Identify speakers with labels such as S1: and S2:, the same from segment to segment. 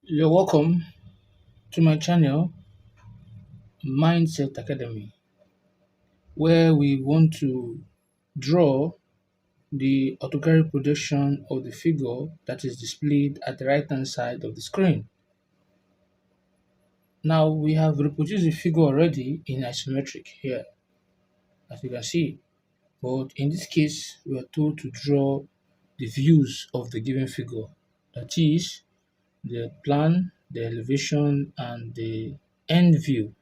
S1: You're welcome to my channel, Mindset Academy, where we want to draw the orthographic projection of the figure that is displayed at the right hand side of the screen. Now we have reproduced the figure already in isometric here, as you can see. But in this case, we are told to draw the views of the given figure. That is, the plan, the elevation, and the end view.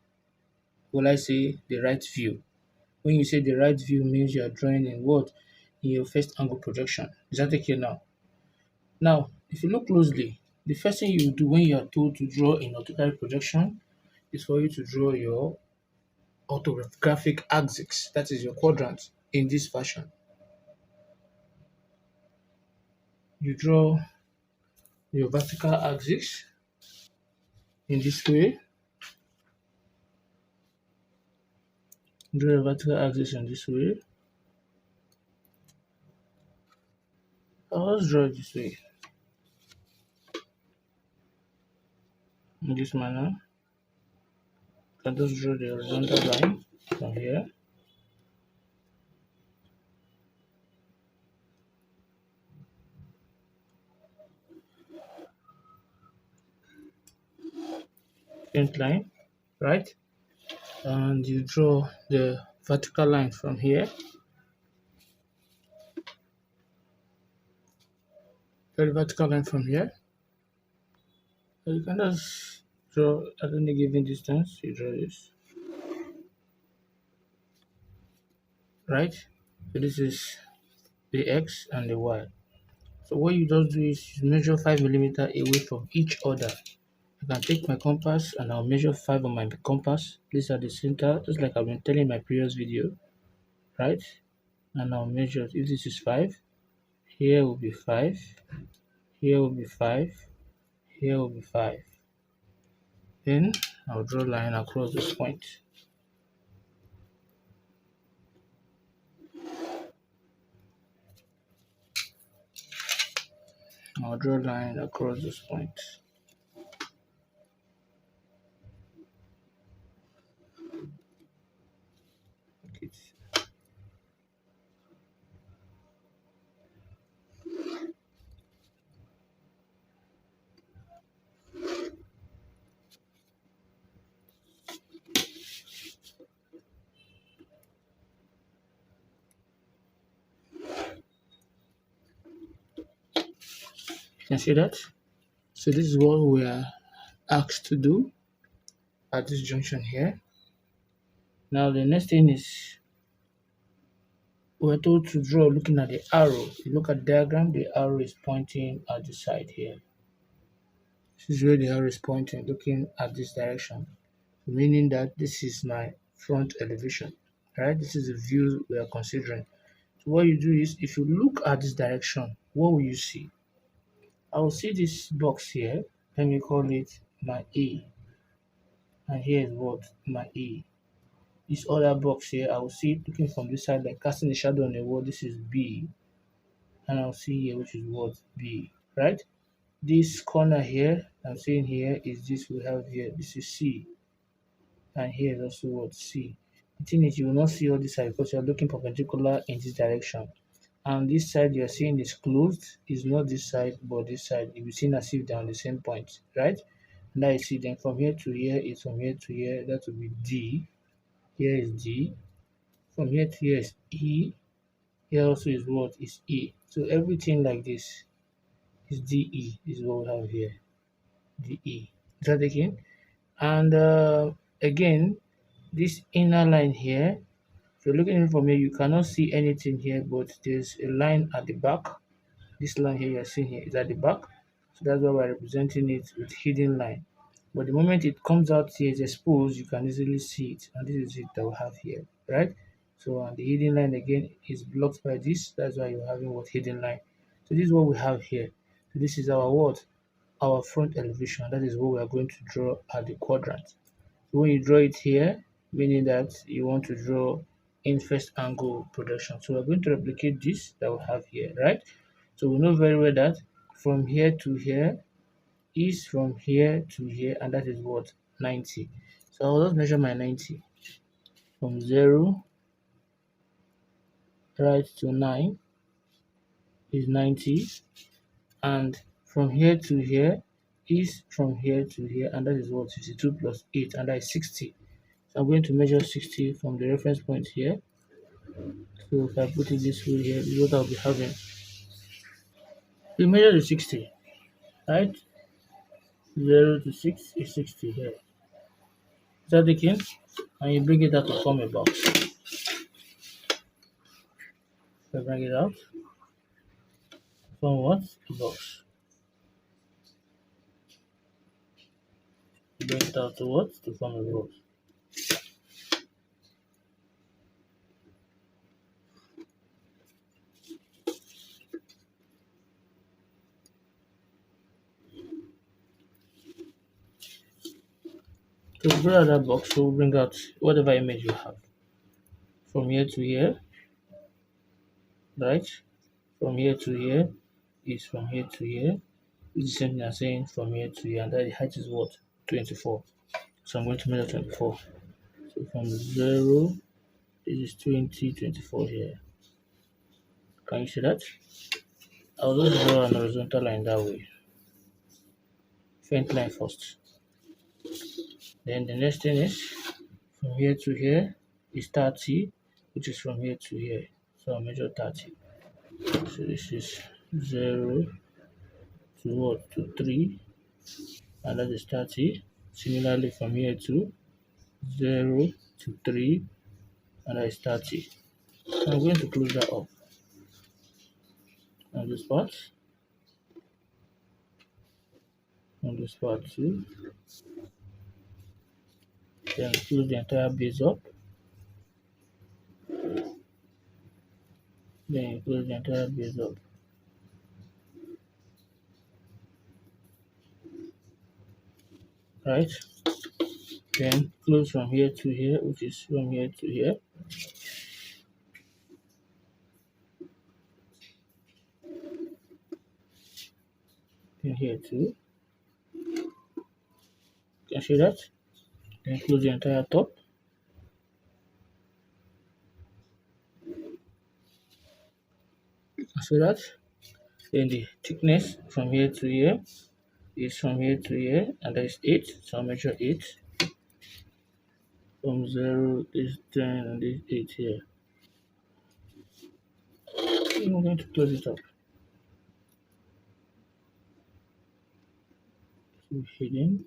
S1: Will I say the right view? When you say the right view means you are drawing in what? In your first angle projection. Is that okay now? Now, if you look closely, the first thing you do when you are told to draw in orthographic projection is for you to draw your orthographic axis, that is your quadrant, in this fashion. You draw your vertical axis in this way. Draw your vertical axis in this way. Let's draw it this way, in this manner. You can just draw the horizontal line from here. Straight line, right? And you draw the vertical line from here. Draw the vertical line from here. So you can just draw at any given distance. You draw this, right? So this is the x and the y. So what you just do is you measure 5 mm away from each other. I can take my compass and I'll measure 5 on my compass. Place at the center, just like I've been telling in my previous video, right? And I'll measure if this is 5, here will be 5, here will be 5, here will be 5. Then I'll draw a line across this point. I'll draw a line across this point. Okay. You can see that? So this is what we are asked to do at this junction here. Now the next thing is we're told to draw looking at the arrow. If you look at the diagram, the arrow is pointing at the side here. This is where the arrow is pointing, looking at this direction, meaning that this is my front elevation, right? This is the view we are considering. So what you do is, if you look at this direction, what will you see? I will see this box here. Let me call it my A. And here is what? My A. This other box here, I will see it looking from this side, like casting a shadow on the wall. This is B. And I'll see here, which is what? B. Right? This corner here, I'm saying here, is this we have here. This is C. And here is also what? C. The thing is, you will not see all this side because you are looking perpendicular in this direction. And this side you are seeing is closed, is not this side but this side. You will see as if they are on the same point, right? Now you see, then from here to here is from here to here, that will be D. Here is D. From here to here is E. Here also is what? Is E. So everything like this is DE, is what we have here. DE. Is that again? And again, this inner line here, if you're looking at it from here, you cannot see anything here, but there's a line at the back. This line here you're seeing here is at the back. So that's why we're representing it with hidden line. But the moment it comes out here, is exposed, you can easily see it. And this is it that we have here, right? So the hidden line again is blocked by this. That's why you're having what? Hidden line. So this is what we have here. So this is our what? Our front elevation. That is what we are going to draw at the quadrant. So when you draw it here, meaning that you want to draw in first angle projection. So we're going to replicate this that we have here, right? So we know very well that from here to here, is from here to here, and that is what? 90. So I'll just measure my 90 from 0 right to 9 is 90, and from here to here is from here to here, and that is what? 52 plus 8, and that is 60. So I'm going to measure 60 from the reference point here. So if I put it this way here, this is what I'll be having. We measure the 60, right? 0 to 6 is 60 here. Is that the king? And you bring it out to form a box. So bring it out, form what? A box. You bring it out to what? To form a box. So bring out that box, so bring out whatever image you have. From here to here, right? From here to here is from here to here. It's the same thing as saying from here to here, and that the height is what? 24. So I'm going to measure 24. So from 0, this is 20, 24 here. Can you see that? I'll just draw an horizontal line that way. Faint line first. Then the next thing is from here to here is 30, which is from here to here. So I'll measure 30. So this is 0 to what? To 3, and that is 30. Similarly from here to 0 to 3, and that is 30. I'm going to close that up on this part, on this part too. Then close the entire base up. Then close the entire base up. Right? Then close from here to here, which is from here to here. Then here too. Can you see that? Then close the entire top. See that? Then the thickness from here to here is from here to here, and that is 8. So I'll measure 8. From 0 is 10, and this 8 here. I'm going to close it up. So hidden.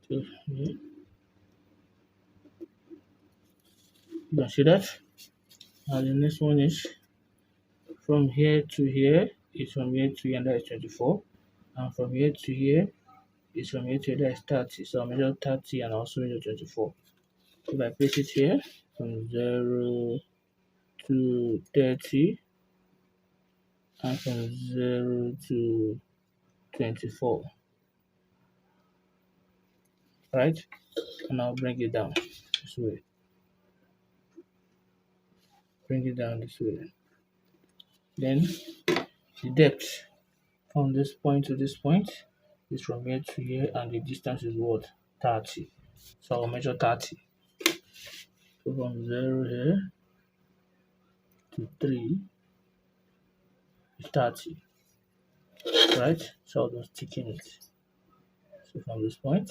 S1: So here. You can see that? And the next one is from here to here is from here to here, and that is 24. And from here to here is from here to here, that is 30. So I'll measure 30 and also measure 24. If I place it here from 0 to 30 and from 0 to 24, right? And I'll bring it down this way. Bring it down this way. Then the depth from this point to this point is from here to here, and the distance is what? 30. So I'll measure 30. So from 0 here to 3 is 30, right? So I'll just stick in it. So from this point,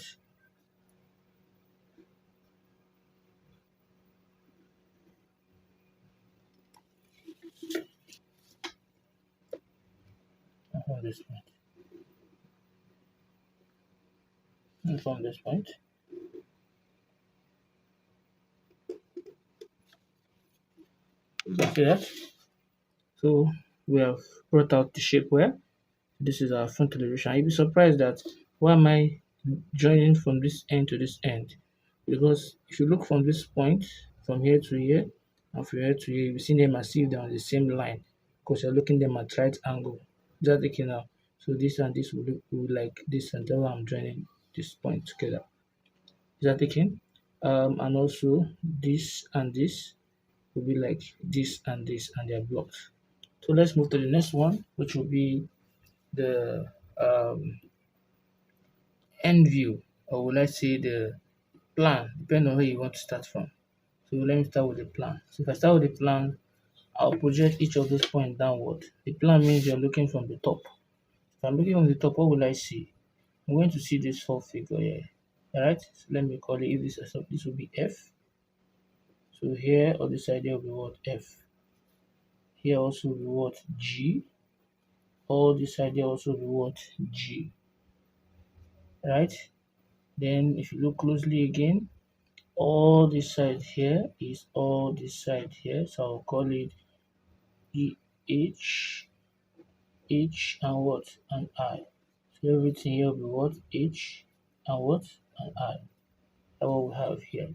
S1: and from this point, and from this point, you can see that. So we have brought out the shapewear. This is our front elevation. You'll be surprised that why am I joining from this end to this end? Because if you look from this point, from here to here, and from here to here, you see them as if they're on the same line because you're looking them at right angle. Just okay now. So this and this will look like this, and that's why I'm joining this point together. Is that taken? And also this and this will be like this and this, and they're blocked. So let's move to the next one, which will be the end view, or will I say the plan, depending on where you want to start from. So let me start with the plan. So if I start with the plan, I'll project each of those points downward. The plan means you're looking from the top. If I'm looking from the top, what will I see? I'm going to see this four figure here. Alright, so let me call it, if this will be F. So here on this side there will be what? F. Here also will be what? G. All this side there also will be what? G. Right? Then if you look closely again, all this side here is all this side here. So I'll call it E H, H and what? And I. So everything here will be what? H and what? And I. That's what we have here.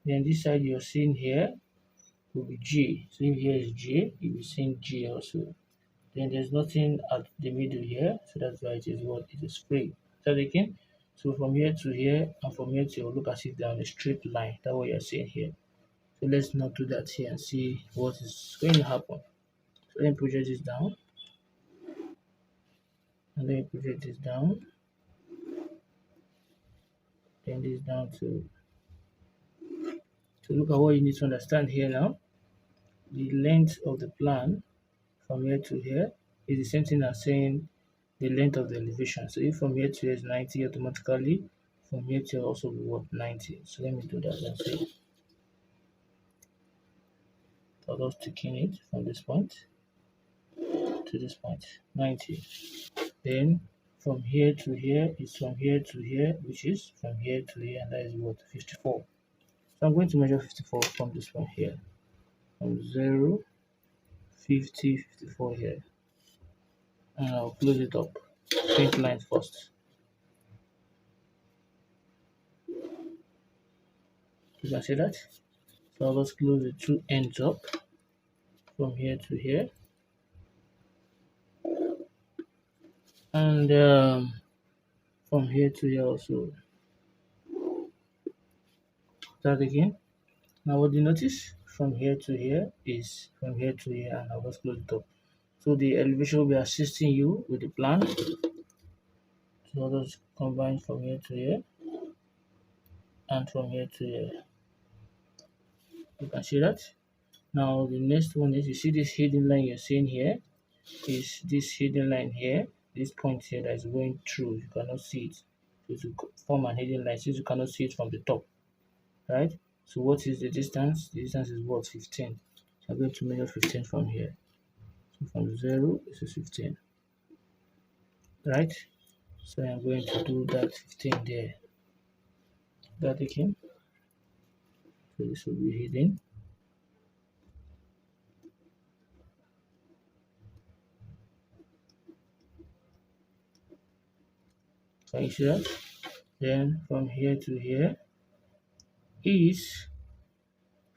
S1: Then this side you're seeing here will be G. So if here is J, you'll be seeing G also. Then there's nothing at the middle here, so that's why it is what? It is free. So again, so from here to here and from here to here, look as if they're on a straight line. That's what you're seeing here. So let's not do that here and see what is going to happen. So let me project this down. And let me project this down. Then this down to look at what you need to understand here now. The length of the plan from here to here is the same thing as saying the length of the elevation. So if from here to here is 90, automatically from here to here also be what? 90. So let me do that and say, so I'll just taking it from this point to this point, 90. Then from here to here is from here to here, which is from here to here, and that is what? 54. So I'm going to measure 54 from this one here, from 0, 50, 54 here, and I'll close it up. Paint lines first. You can see that. So I'll just close the two ends up from here to here, and from here to here also. Start again. Now what do you notice? From here to here is from here to here, and I'll just close it up. So the elevation will be assisting you with the plan. So I'll just combine from here to here and from here to here. You can see that. Now the next one is, you see this hidden line you're seeing here is this hidden line here, this point here that is going through. You cannot see it. So to form an hidden line, since you cannot see it from the top, right? So what is the distance? The distance is what? 15. So I'm going to measure 15 from here. So from 0, this is 15, right? So I'm going to do that 15 there. That again. So this will be hidden. Can you see that? Then from here to here is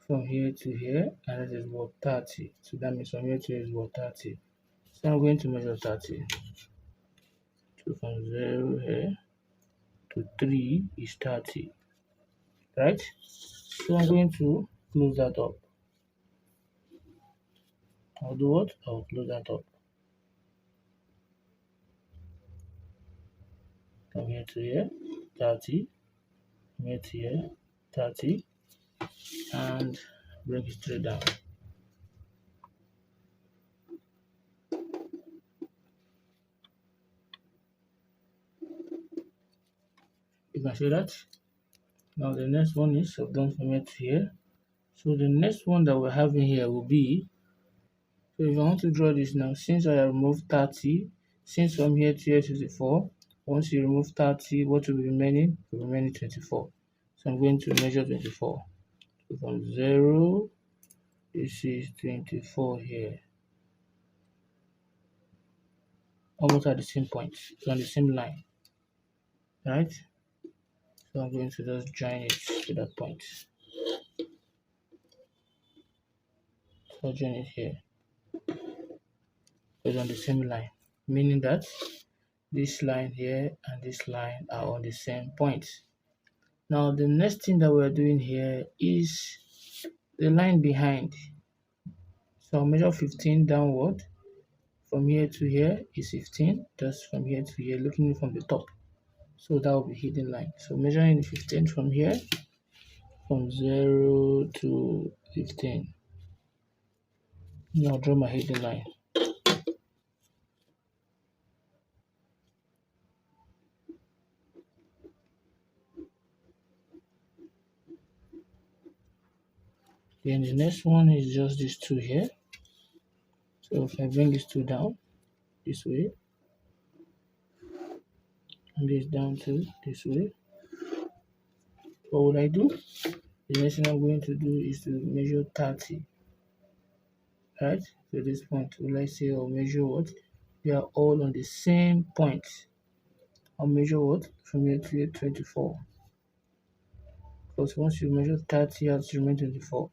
S1: from here to here, and that is what? 30. So that means from here to here is what? 30. So I'm going to measure 30. So from 0 here to 3 is 30, right? So I'm going to close that up. I'll do what? I'll close that up. From here to here, 30. From here to here, 30. And bring it straight down. You can see that. Now the next one is, I've done from here to here. So the next one that we're having here will be, so if I want to draw this now, since I removed 30, since from here to here is 64, once you remove 30, what will be remaining? Will be remaining 24. So I'm going to measure 24. So from 0, this is 24 here. Almost at the same point, it's on the same line, right? So I'm going to just join it to that point. So join it here. It's on the same line, meaning that this line here and this line are on the same point. Now the next thing that we're doing here is the line behind. So I'll measure 15 downward, from here to here is 15, just from here to here, looking from the top. So that will be hidden line. So measuring the 15 from here, from 0 to 15. Now draw my hidden line. Then the next one is just these two here. So if I bring these two down this way, and this down to this way, what would I do? The next thing I'm going to do is to measure 30, right? To this point, will I say I'll measure what? They are all on the same point. I'll measure what? From here to here, 24. Because once you measure 30, you have to remain 24.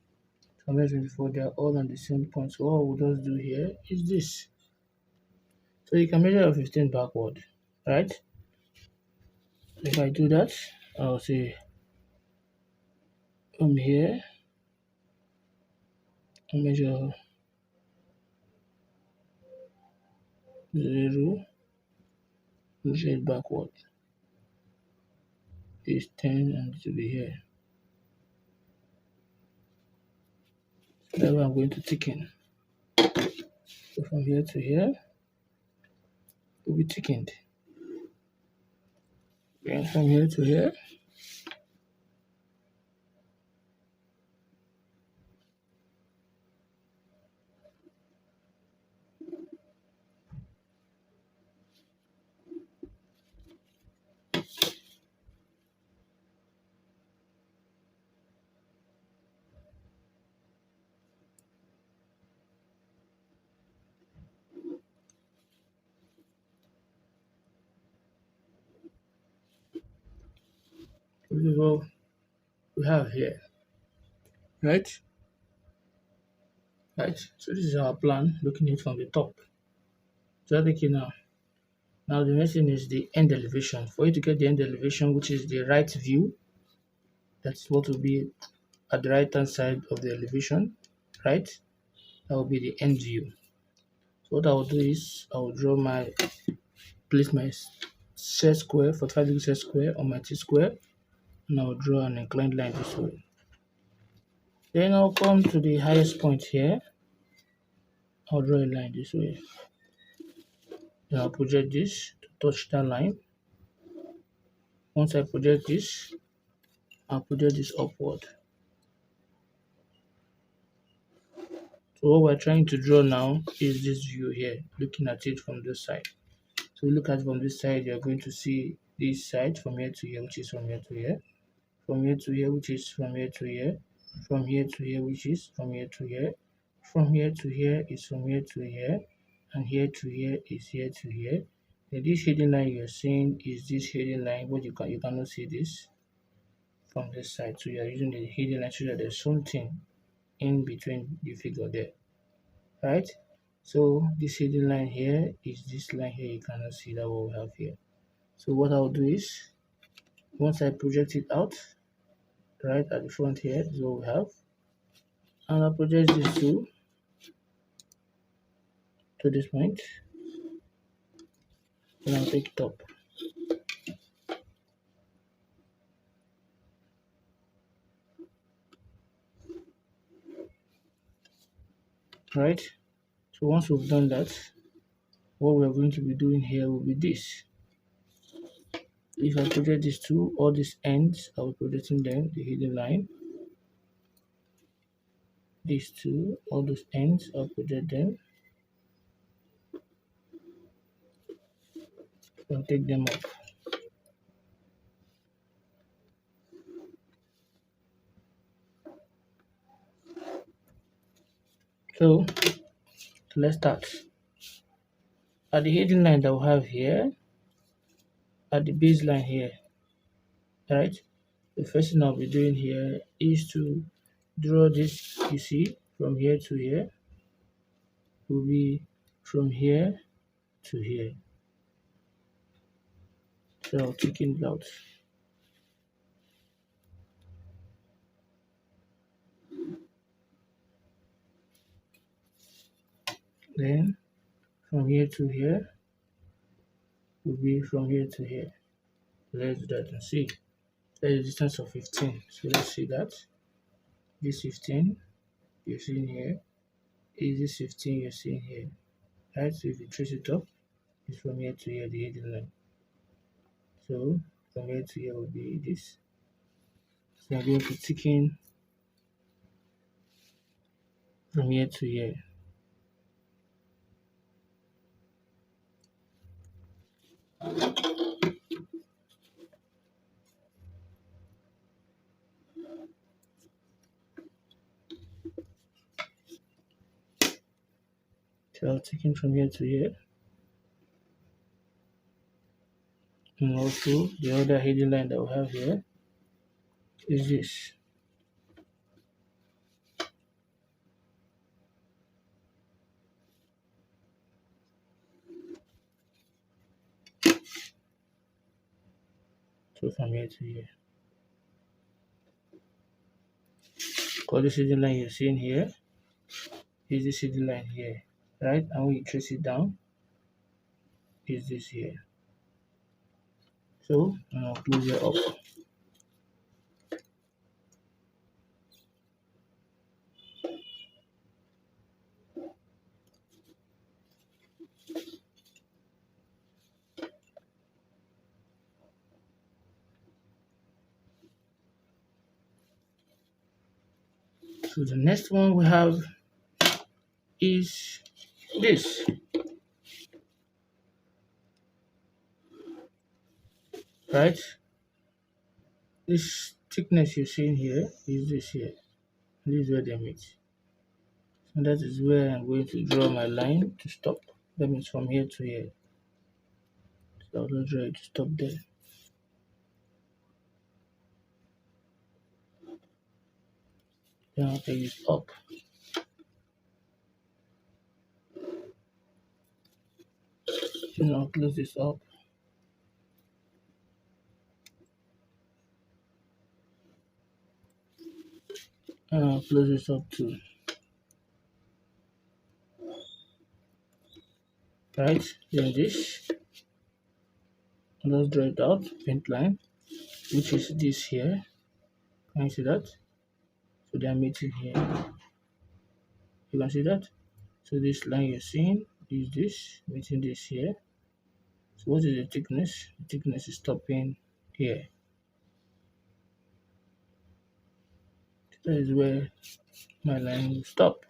S1: From here 24, they are all on the same point. So what we'll just do here is this. So you can measure your 15 backward, right? If I do that, I'll say from here, I measure 0, measure it backward. It's 10 and it will be here. So that's what I'm going to thicken. So from here to here, it will be thickened. And from here to here, this is what we have here, right? Right. So this is our plan, looking at it from the top. So okay now. Now the next thing is the end elevation. For you to get the end elevation, which is the right view, that's what will be at the right hand side of the elevation, right? That will be the end view. So what I will do is I will place my set square, 45 degree set square on my T-square, and I will draw an inclined line this way. Then I'll come to the highest point here. I'll draw a line this way. Then I'll project this to touch that line. Once I project this, I'll project this upward. So what we're trying to draw now is this view here, looking at it from this side. So look at it from this side, you're going to see this side from here to here, which is from here to here, from here to here, which is from here to here, from here to here, which is from here to here, from here to here is from here to here, and here to here is here to here. Then this hidden line you're seeing is this hidden line, but you cannot see this from this side. So you're using the hidden line so that there's something in between the figure there, right? So this hidden line here is this line here, you cannot see that what we have here. So what I'll do is, once I project it out, right at the front here is what we have, and I'll project this to this point, and I'll take it up. Right? So once we've done that, what we're going to be doing here will be this. If I project these two, all these ends, I will projecting them, the hidden line. These two, all those ends, I'll project them. I'll take them up. So let's start. At the hidden line that we have here, at the baseline here, right? The first thing I'll be doing here is to draw this, you see, from here to here, will be from here to here. So I'll thicken it out. Then from here to here will be from here to here. Let's do that and see. There is a distance of 15. So let's see that. This 15 you're seeing here is this 15 you're seeing here. Right? So if you trace it up, it's from here to here, the heading line. So from here to here will be this. So I'm going to tick in from here to here. So I'll tick in from here to here. And also the other heading line that we have here is this. So from here to here. Because this heading line you're seeing here is this heading line here, right? And when you trace it down, is this here. So I'll close it up. So the next one we have is this. Right? This thickness you're seeing here is this here. This is where they meet. And that is where I'm going to draw my line to stop. That means from here to here. So I'll draw it to stop there. Then I'll take this up. Then I'll close this up. And I'll close this up too. Right? Then this. Let's draw it out. Paint line. Which is this here. Can you see that? So they are meeting here. You can see that? So this line you're seeing is this, meeting this here. So what is the thickness? The thickness is stopping here. That is where my line will stop.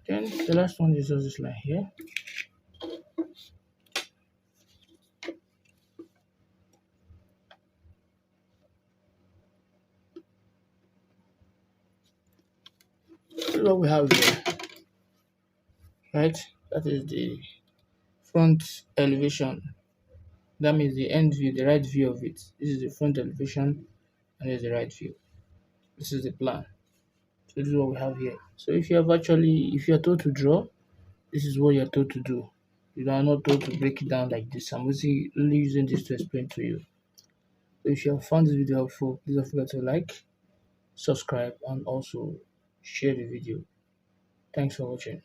S1: Then the last one is just this line here. This is what we have here. Right? That is the front elevation. That means the end view, the right view of it. This is the front elevation and there's the right view. This is the plan. So this is what we have here. So if you're told to draw, this is what you're told to do. You are not told to break it down like this. I'm only using this to explain to you. So if you have found this video helpful, please don't forget to like, subscribe, and also share the video. Thanks for watching.